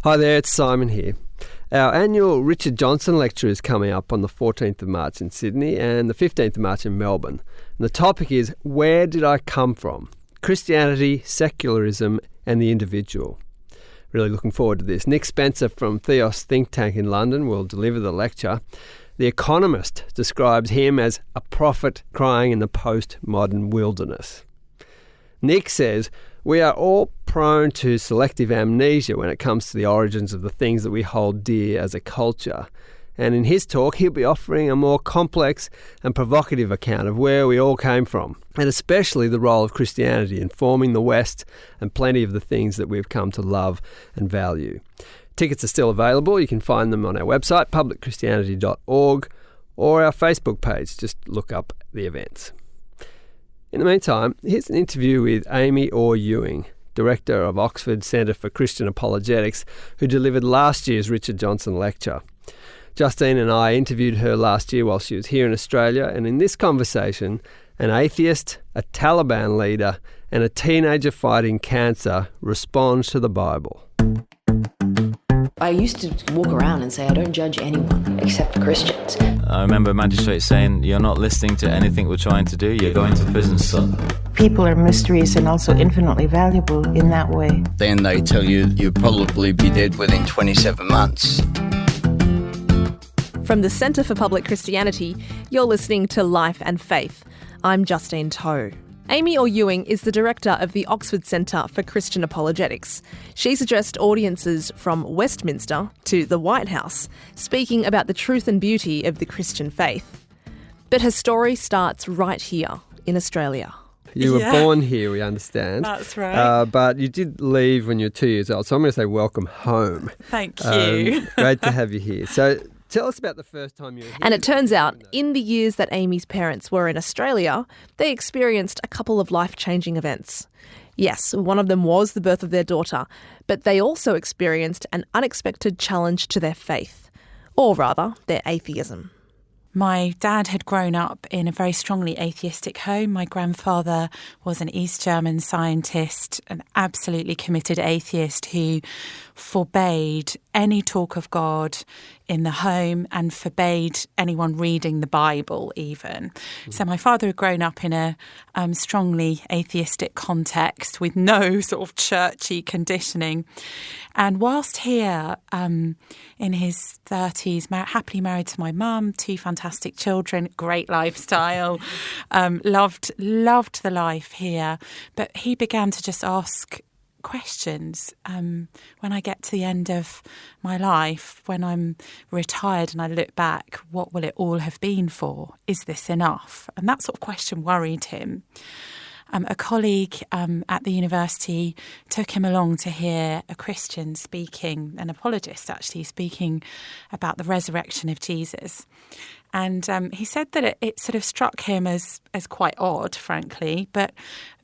Hi there, it's Simon here. Our annual Richard Johnson lecture is coming up on the 14th of March in Sydney and the 15th of March in Melbourne. And the topic is, where did I come from? Christianity, secularism and the individual. Really looking forward to this. Nick Spencer from Theos think tank in London will deliver the lecture. The Economist describes him as a prophet crying in the postmodern wilderness. Nick says, we are all prone to selective amnesia when it comes to the origins of the things that we hold dear as a culture. And in his talk, he'll be offering a more complex and provocative account of where we all came from, and especially the role of Christianity in forming the West and plenty of the things that we've come to love and value. Tickets are still available. You can find them on our website, publicchristianity.org, or our Facebook page. Just look up the events. In the meantime, here's an interview with Amy Orr-Ewing, Director of Oxford Centre for Christian Apologetics, who delivered last year's Richard Johnson lecture. Justine and I interviewed her last year while she was here in Australia, and in this conversation, an atheist, a Taliban leader, and a teenager fighting cancer respond to the Bible. I used to walk around and say I don't judge anyone except for Christians. I remember a magistrate saying, you're not listening to anything we're trying to do, you're going to prison, son. People are mysteries and also infinitely valuable in that way. Then they tell you you'll probably be dead within 27 months. From the Centre for Public Christianity, you're listening to Life and Faith. I'm Justine Toe. Amy Orr-Ewing is the director of the Oxford Centre for Christian Apologetics. She's addressed audiences from Westminster to the White House, speaking about the truth and beauty of the Christian faith. But her story starts right here in Australia. You were born here, we understand. That's right. But you did leave when you were 2 years old, so I'm going to say welcome home. Thank you. Great to have you here. So tell us about the first time you were here. And it turns out, in the years that Amy's parents were in Australia, they experienced a couple of life-changing events. Yes, one of them was the birth of their daughter, but they also experienced an unexpected challenge to their faith, or rather, their atheism. My dad had grown up in a very strongly atheistic home. My grandfather was an East German scientist, an absolutely committed atheist who forbade any talk of God in the home and forbade anyone reading the Bible even. So my father had grown up in a strongly atheistic context with no sort of churchy conditioning. And whilst here in his 30s, happily married to my mum, 2 fantastic children, great lifestyle, loved the life here. But he began to just ask questions when I get to the end of my life, when I'm retired and I look back, what will it all have been for? Is this enough? And that sort of question worried him. A colleague at the university took him along to hear a Christian speaking, an apologist actually, speaking about the resurrection of Jesus. And he said that it sort of struck him as quite odd, frankly, but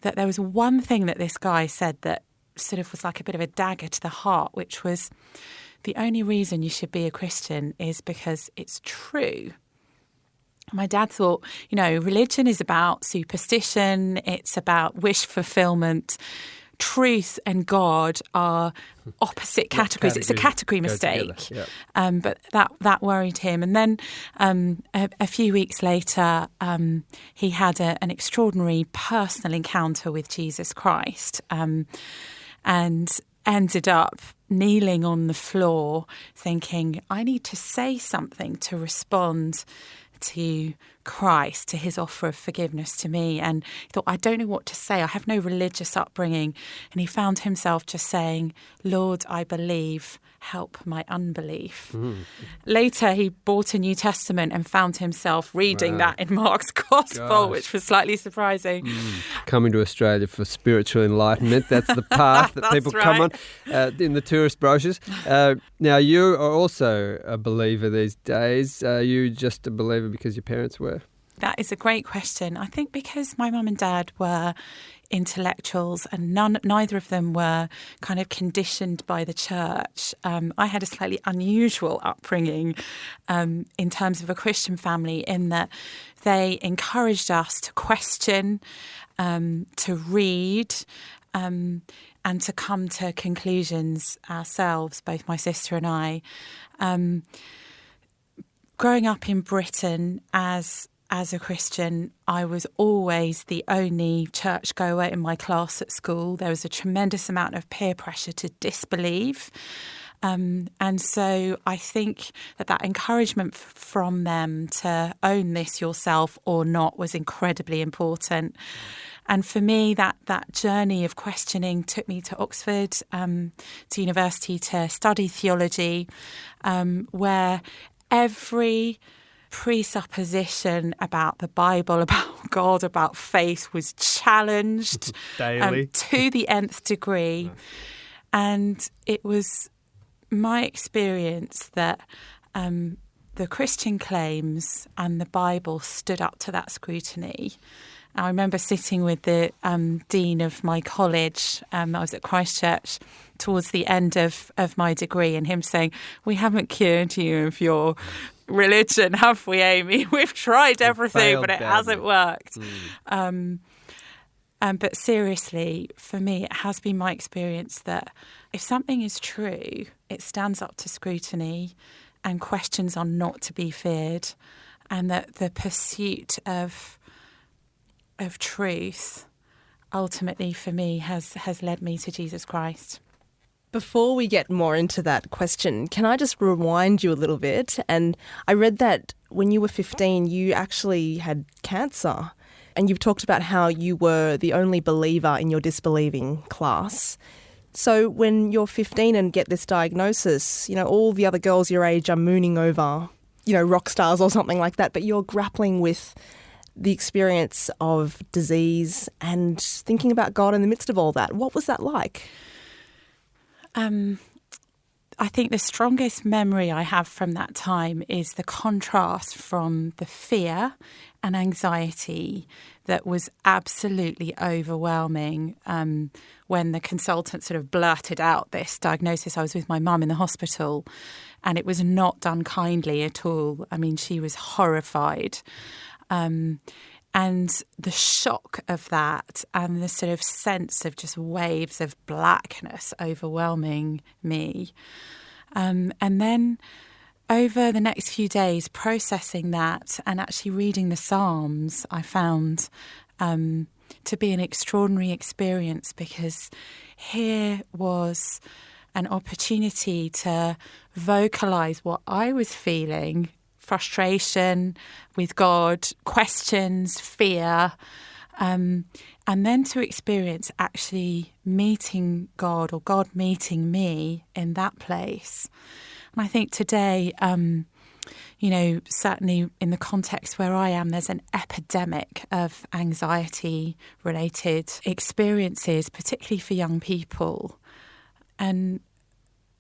that there was one thing that this guy said that sort of was like a bit of a dagger to the heart, which was the only reason you should be a Christian is because it's true. My dad thought, religion is about superstition, it's about wish fulfilment. Truth and God are opposite categories. It's a category mistake. Yep. But that worried him. And then a few weeks later, he had an extraordinary personal encounter with Jesus Christ and ended up kneeling on the floor thinking, I need to say something to respond to Christ, to his offer of forgiveness to me. And he thought, I don't know what to say. I have no religious upbringing. And he found himself just saying, Lord, I believe, help my unbelief. Later, he bought a New Testament and found himself reading that in Mark's Gospel, which was slightly surprising. Coming to Australia for spiritual enlightenment, that's the path that people come on in the tourist brochures. Now, you are also a believer these days. Are you just a believer because your parents were? That is a great question. I think because my mum and dad were intellectuals and neither of them were kind of conditioned by the church. I had a slightly unusual upbringing in terms of a Christian family in that they encouraged us to question, to read, to come to conclusions ourselves, both my sister and I. Growing up in Britain as a Christian, I was always the only churchgoer in my class at school. There was a tremendous amount of peer pressure to disbelieve. And so I think that encouragement from them to own this yourself or not was incredibly important. And for me, that journey of questioning took me to Oxford, to university to study theology, where every presupposition about the Bible, about God, about faith was challenged daily to the nth degree. And it was my experience that the Christian claims and the Bible stood up to that scrutiny. I remember sitting with the dean of my college. I was at Christ Church towards the end of my degree, and him saying, "We haven't cured you of your religion, have we, Amy? We've tried everything, but it hasn't worked." But seriously, for me, it has been my experience that if something is true, it stands up to scrutiny and questions are not to be feared, and that the pursuit of truth ultimately for me has led me to Jesus Christ. Before we get more into that question, can I just rewind you a little bit? And I read that when you were 15, you actually had cancer. And you've talked about how you were the only believer in your disbelieving class. So when you're 15 and get this diagnosis, all the other girls your age are mooning over, rock stars or something like that, but you're grappling with the experience of disease and thinking about God in the midst of all that. What was that like? I think the strongest memory I have from that time is the contrast from the fear and anxiety that was absolutely overwhelming when the consultant sort of blurted out this diagnosis. I was with my mum in the hospital, and it was not done kindly at all. I mean, she was horrified. And the shock of that and the sort of sense of just waves of blackness overwhelming me. And then over the next few days, processing that and actually reading the Psalms, I found to be an extraordinary experience, because here was an opportunity to vocalise what I was feeling: frustration with God, questions, fear, and then to experience actually meeting God, or God meeting me in that place. And I think today, certainly in the context where I am, there's an epidemic of anxiety-related experiences, particularly for young people. And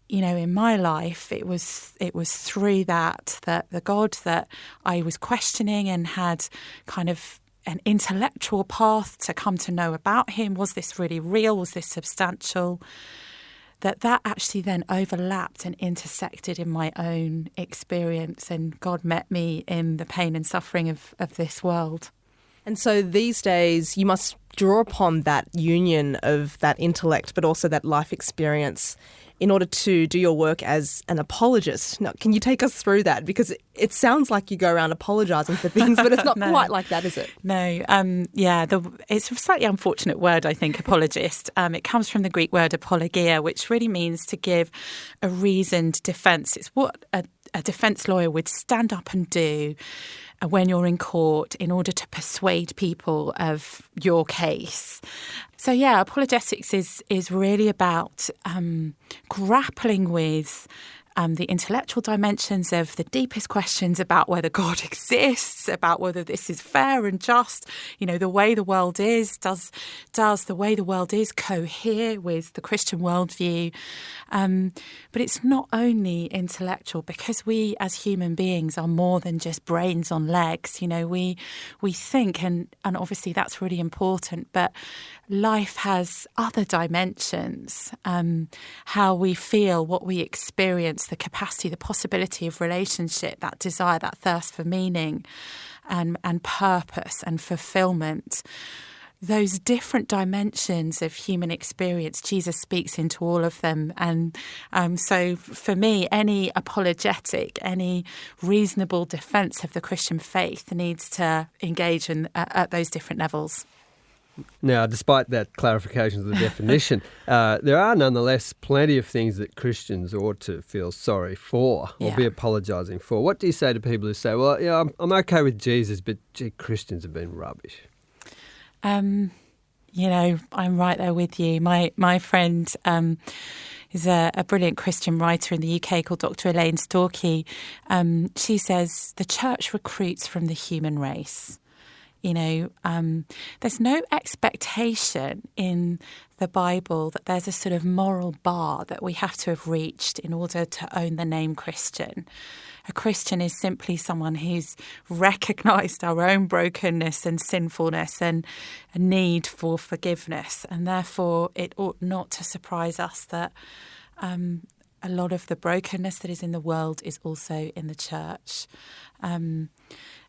in my life, it was through that the God that I was questioning and had kind of an intellectual path to come to know about him. Was this really real? Was this substantial? That actually then overlapped and intersected in my own experience, and God met me in the pain and suffering of this world. And so these days you must draw upon that union of that intellect but also that life experience in order to do your work as an apologist. Now, can you take us through that? Because it sounds like you go around apologising for things, but it's not quite like that, is it? No. It's a slightly unfortunate word, I think, apologist. It comes from the Greek word apologia, which really means to give a reasoned defence. It's what a defence lawyer would stand up and do when you're in court in order to persuade people of your case. So, apologetics is really about grappling with the intellectual dimensions of the deepest questions about whether God exists, about whether this is fair and just, the way the world is. Does the way the world is cohere with the Christian worldview? But it's not only intellectual, because we as human beings are more than just brains on legs. We think, and obviously that's really important, but life has other dimensions. How we feel, what we experience, the capacity, the possibility of relationship, that desire, that thirst for meaning and purpose and fulfilment. those different dimensions of human experience, Jesus speaks into all of them. And so for me, any apologetic, any reasonable defence of the Christian faith needs to engage at those different levels. Now, despite that clarification of the definition, there are nonetheless plenty of things that Christians ought to feel sorry for or be apologising for. What do you say to people who say, well, yeah, I'm okay with Jesus, but gee, Christians have been rubbish? I'm right there with you. My friend is a brilliant Christian writer in the UK called Dr. Elaine Storkey. She says the church recruits from the human race. There's no expectation in the Bible that there's a sort of moral bar that we have to have reached in order to own the name Christian. A Christian is simply someone who's recognised our own brokenness and sinfulness and a need for forgiveness. And therefore, it ought not to surprise us that a lot of the brokenness that is in the world is also in the church.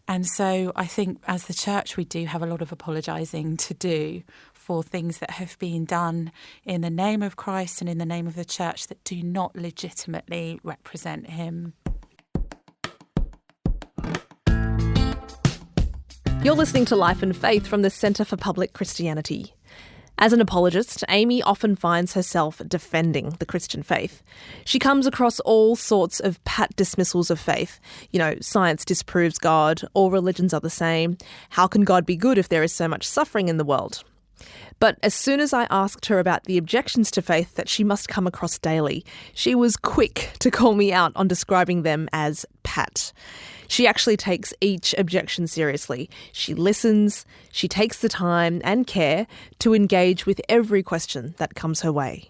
And so I think as the church, we do have a lot of apologising to do for things that have been done in the name of Christ and in the name of the church that do not legitimately represent him. You're listening to Life and Faith from the Centre for Public Christianity. As an apologist, Amy often finds herself defending the Christian faith. She comes across all sorts of pat dismissals of faith. Science disproves God, all religions are the same. How can God be good if there is so much suffering in the world? But as soon as I asked her about the objections to faith that she must come across daily, she was quick to call me out on describing them as pat. She actually takes each objection seriously. She listens, she takes the time and care to engage with every question that comes her way.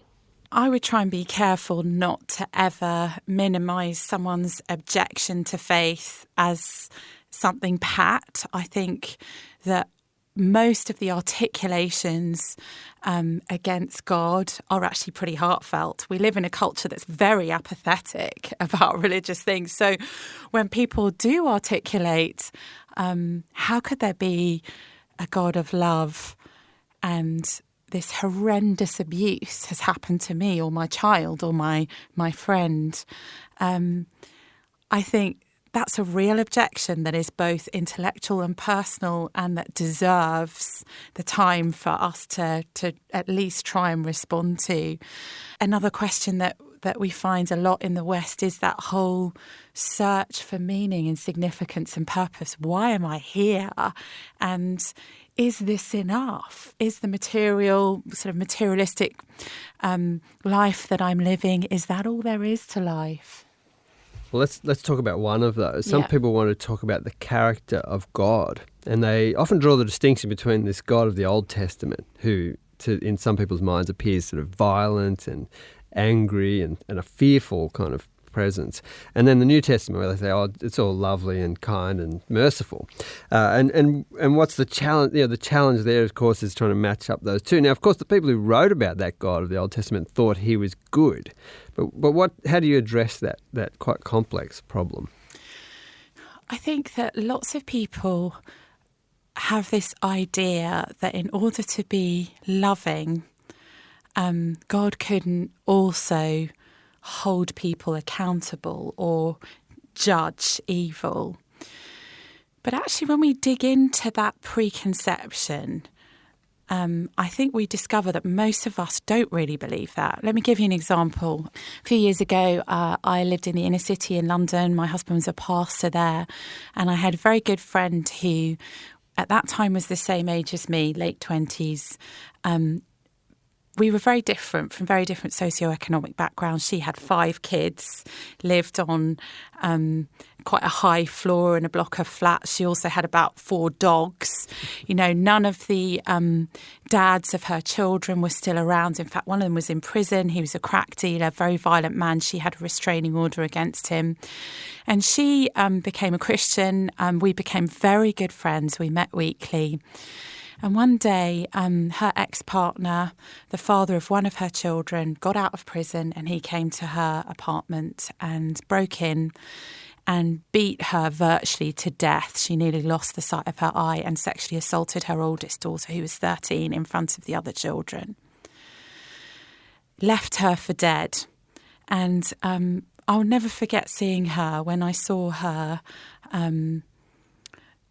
I would try and be careful not to ever minimise someone's objection to faith as something pat. I think that most of the articulations against God are actually pretty heartfelt. We live in a culture that's very apathetic about religious things. So when people do articulate, how could there be a God of love and this horrendous abuse has happened to me or my child or my friend? I think that's a real objection that is both intellectual and personal and that deserves the time for us to at least try and respond to. Another question that we find a lot in the West is that whole search for meaning and significance and purpose. Why am I here? And is this enough? Is the materialistic life that I'm living, is that all there is to life? Well, let's talk about one of those. Some people want to talk about the character of God, and they often draw the distinction between this God of the Old Testament, who in some people's minds appears sort of violent and angry and a fearful kind of presence, and then the New Testament where they say, oh, it's all lovely and kind and merciful. And what's the challenge? The challenge there, of course, is trying to match up those two. Now, of course, the people who wrote about that God of the Old Testament thought he was good. But how do you address that quite complex problem? I think that lots of people have this idea that in order to be loving, God couldn't also hold people accountable or judge evil. But actually, when we dig into that preconception, I think we discover that most of us don't really believe that. Let me give you an example. A few years ago, I lived in the inner city in London. My husband was a pastor there. And I had a very good friend who, at that time, was the same age as me, late 20s. We were very different, from very different socioeconomic backgrounds. She had 5 kids, lived on quite a high floor in a block of flats. She also had about 4 dogs. None of the dads of her children were still around. In fact, one of them was in prison. He was a crack dealer, very violent man. She had a restraining order against him. And she became a Christian. We became very good friends. We met weekly. And one day, her ex-partner, the father of one of her children, got out of prison and he came to her apartment and broke in and beat her virtually to death. She nearly lost the sight of her eye and sexually assaulted her oldest daughter, who was 13, in front of the other children. Left her for dead. And I'll never forget seeing her. When I saw her,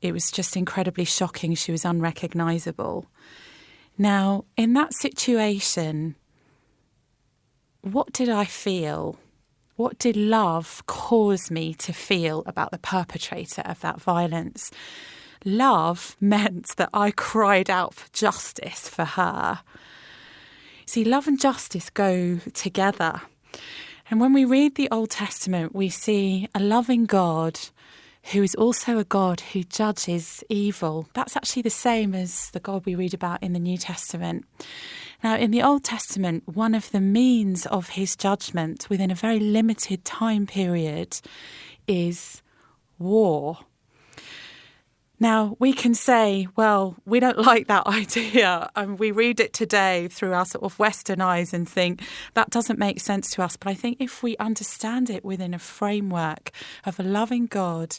it was just incredibly shocking. She was unrecognisable. Now, in that situation, what did I feel? What did love cause me to feel about the perpetrator of that violence? Love meant that I cried out for justice for her. See, love and justice go together. And when we read the Old Testament, we see a loving God who is also a God who judges evil. That's actually the same as the God we read about in the New Testament. Now, in the Old Testament, one of the means of his judgment within a very limited time period is war. Now, we can say, well, we don't like that idea, and we read it today through our sort of Western eyes and think that doesn't make sense to us. But I think if we understand it within a framework of a loving God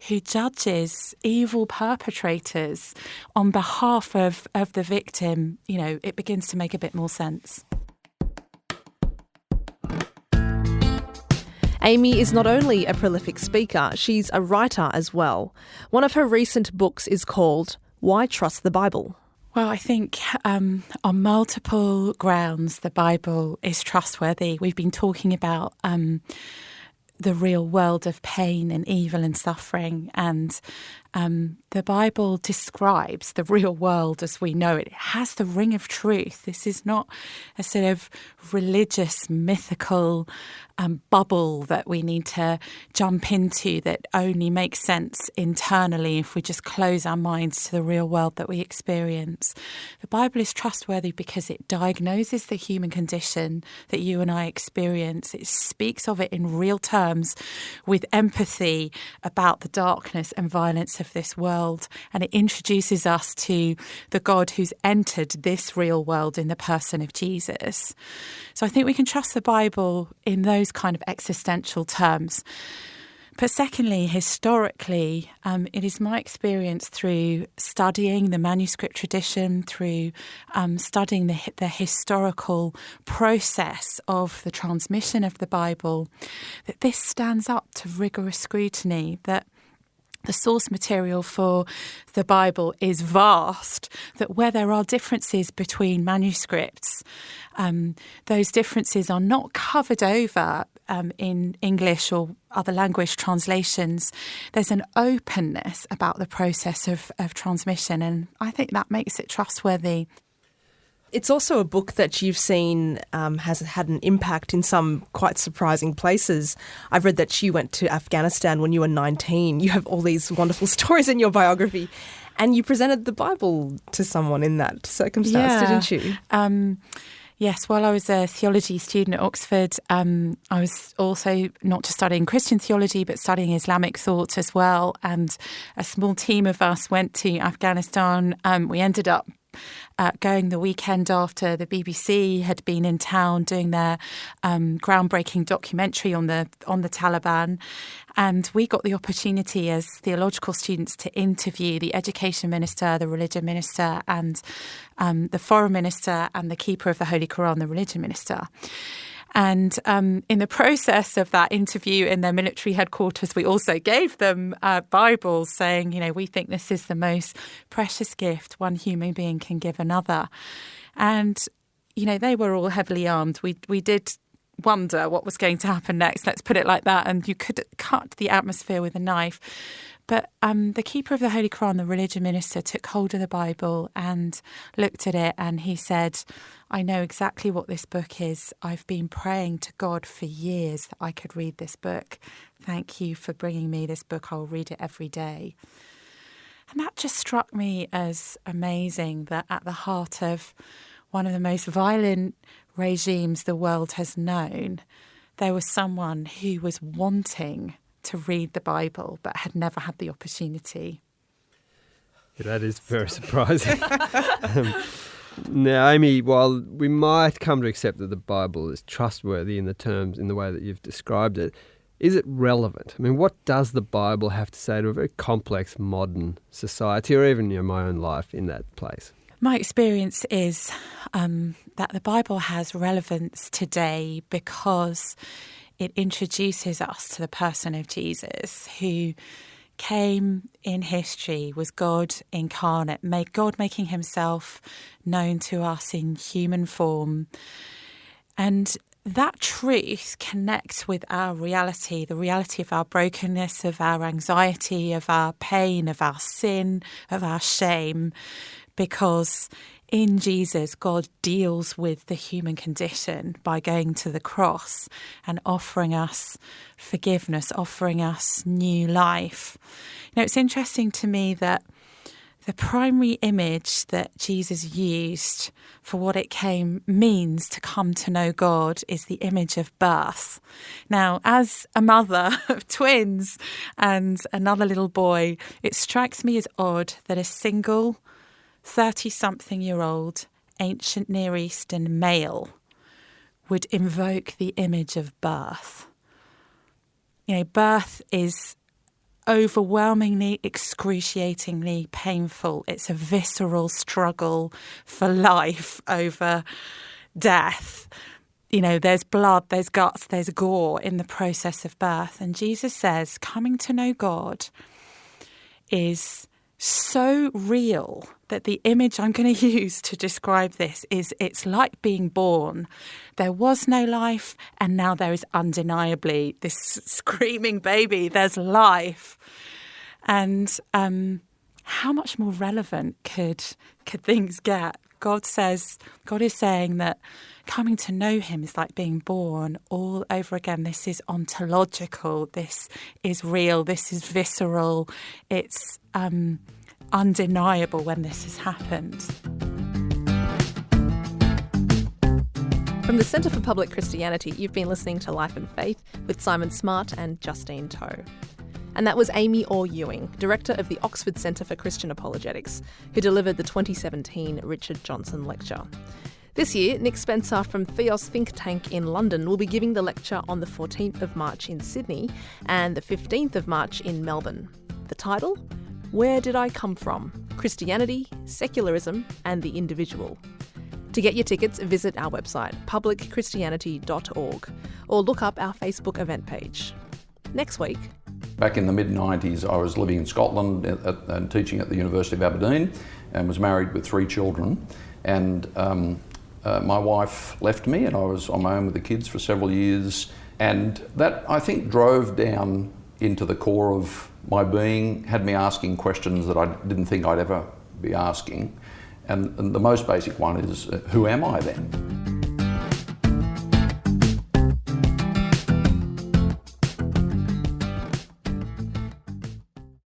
who judges evil perpetrators on behalf of the victim, you know, it begins to make a bit more sense. Amy is not only a prolific speaker, she's a writer as well. One of her recent books is called Why Trust the Bible? Well, I think on multiple grounds the Bible is trustworthy. We've been talking about the real world of pain and evil and suffering, and the Bible describes the real world as we know it. It has the ring of truth. This is not a sort of religious, mythical bubble that we need to jump into that only makes sense internally if we just close our minds to the real world that we experience. The Bible is trustworthy because it diagnoses the human condition that you and I experience. It speaks of it in real terms with empathy about the darkness and violence of this world, and it introduces us to the God who's entered this real world in the person of Jesus. So I think we can trust the Bible in those kind of existential terms. But secondly, historically, it is my experience through studying the manuscript tradition, through studying the historical process of the transmission of the Bible, that this stands up to rigorous scrutiny, that the source material for the Bible is vast, that where there are differences between manuscripts, those differences are not covered over in English or other language translations. There's an openness about the process of transmission, and I think that makes it trustworthy. It's also a book that you've seen has had an impact in some quite surprising places. I've read that you went to Afghanistan when you were 19. You have all these wonderful stories in your biography. And you presented the Bible to someone in that circumstance, didn't you? Yes, while I was a theology student at Oxford, I was also not just studying Christian theology, but studying Islamic thought as well. And a small team of us went to Afghanistan. We ended up going the weekend after the BBC had been in town doing their groundbreaking documentary on the Taliban, and we got the opportunity as theological students to interview the education minister, the religion minister, and the foreign minister, and the keeper of the Holy Quran, the religion minister. And in the process of that interview in their military headquarters, we also gave them Bibles saying, you know, we think this is the most precious gift one human being can give another. And, you know, they were all heavily armed. We did wonder what was going to happen next, let's put it like that. And you could cut the atmosphere with a knife. But the keeper of the Holy Quran, the religion minister, took hold of the Bible and looked at it, and he said, I know exactly what this book is. I've been praying to God for years that I could read this book. Thank you for bringing me this book. I'll read it every day. And that just struck me as amazing, that at the heart of one of the most violent regimes the world has known, there was someone who was wanting to read the Bible but had never had the opportunity. Yeah, that is very surprising. Now, Amy, while we might come to accept that the Bible is trustworthy in the way that you've described it, Is it relevant? I mean, what does the Bible have to say to a very complex modern society, or even my own life in that place? My experience is that the Bible has relevance today because it introduces us to the person of Jesus, who came in history, was God incarnate, made God making himself known to us in human form. And that truth connects with our reality, the reality of our brokenness, of our anxiety, of our pain, of our sin, of our shame, because in Jesus, God deals with the human condition by going to the cross and offering us forgiveness, offering us new life. You know, it's interesting to me that the primary image that Jesus used for what it means to come to know God is the image of birth. Now, as a mother of twins and another little boy, it strikes me as odd that a single 30-something-year-old ancient Near Eastern male would invoke the image of birth. You know, birth is overwhelmingly, excruciatingly painful. It's a visceral struggle for life over death. You know, there's blood, there's guts, there's gore in the process of birth. And Jesus says coming to know God is so real that the image I'm going to use to describe this is it's like being born. There was no life, and now there is undeniably this screaming baby. There's life. And how much more relevant could things get? God is saying that coming to know him is like being born all over again. This is ontological. This is real. This is visceral. It's undeniable when this has happened. From the Centre for Public Christianity, you've been listening to Life and Faith with Simon Smart and Justine Toe. And that was Amy Orr-Ewing, Director of the Oxford Centre for Christian Apologetics, who delivered the 2017 Richard Johnson Lecture. This year, Nick Spencer from Theos Think Tank in London will be giving the lecture on the 14th of March in Sydney and the 15th of March in Melbourne. The title? Where Did I Come From? Christianity, Secularism and the Individual. To get your tickets, visit our website, publicchristianity.org, or look up our Facebook event page. Next week... Back in the mid-90s, I was living in Scotland and teaching at the University of Aberdeen and was married with 3 children. And my wife left me and I was on my own with the kids for several years. And that, I think, drove down into the core of my being, had me asking questions that I didn't think I'd ever be asking. And the most basic one is, who am I then?